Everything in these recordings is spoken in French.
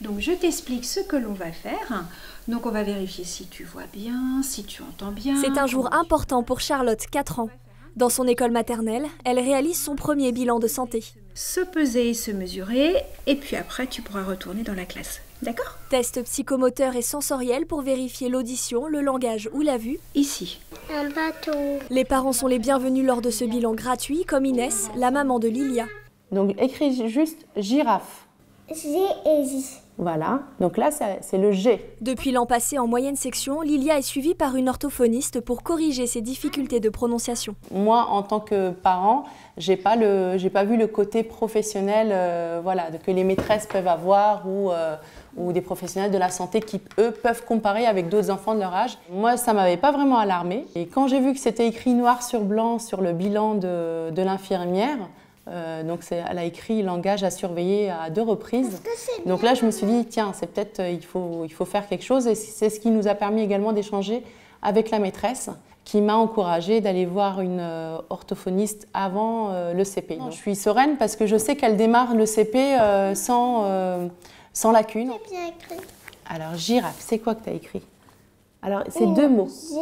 Donc je t'explique ce que l'on va faire. Donc on va vérifier si tu vois bien, si tu entends bien. C'est un jour important pour Charlotte, 4 ans. Dans son école maternelle, elle réalise son premier bilan de santé. Se peser, se mesurer, et puis après tu pourras retourner dans la classe. D'accord? Test psychomoteur et sensoriel pour vérifier l'audition, le langage ou la vue. Ici. Un bateau. Les parents sont les bienvenus lors de ce bilan gratuit, comme Inès, la maman de Lilia. Donc écris juste girafe. G et J. Voilà, donc là c'est le G. Depuis l'an passé en moyenne section, Lilia est suivie par une orthophoniste pour corriger ses difficultés de prononciation. Moi, en tant que parent, j'ai pas vu le côté professionnel voilà, que les maîtresses peuvent avoir ou des professionnels de la santé qui, eux, peuvent comparer avec d'autres enfants de leur âge. Moi, ça ne m'avait pas vraiment alarmée. Et quand j'ai vu que c'était écrit noir sur blanc sur le bilan de l'infirmière, donc elle a écrit langage à surveiller à 2 reprises. Donc là, je me suis dit, tiens, c'est peut-être il faut faire quelque chose. Et c'est ce qui nous a permis également d'échanger avec la maîtresse, qui m'a encouragée d'aller voir une orthophoniste avant le CP. Donc, je suis sereine parce que je sais qu'elle démarre le CP sans lacune. J'ai bien écrit. Alors, girafe, c'est quoi que tu as écrit? Alors, c'est 2 mots. J.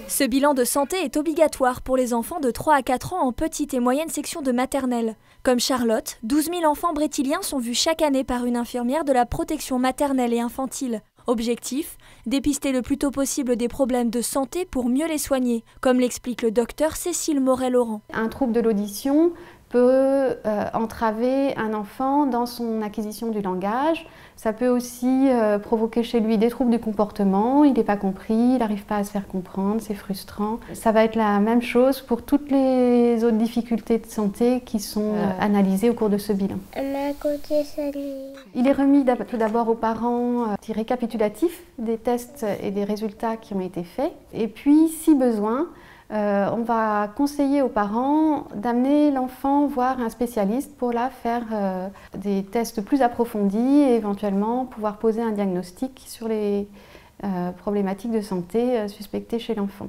Ce bilan de santé est obligatoire pour les enfants de 3 à 4 ans en petite et moyenne section de maternelle. Comme Charlotte, 12 000 enfants brétiliens sont vus chaque année par une infirmière de la protection maternelle et infantile. Objectif, dépister le plus tôt possible des problèmes de santé pour mieux les soigner, comme l'explique le docteur Cécile Morel-Laurent. Un trouble de l'audition peut entraver un enfant dans son acquisition du langage. Ça peut aussi provoquer chez lui des troubles du comportement, il n'est pas compris, il n'arrive pas à se faire comprendre, c'est frustrant. Ça va être la même chose pour toutes les autres difficultés de santé qui sont analysées au cours de ce bilan. Il est remis tout d'abord aux parents un petit récapitulatif des tests et des résultats qui ont été faits. Et puis, si besoin, on va conseiller aux parents d'amener l'enfant voir un spécialiste pour là faire des tests plus approfondis et éventuellement pouvoir poser un diagnostic sur les problématiques de santé suspectées chez l'enfant.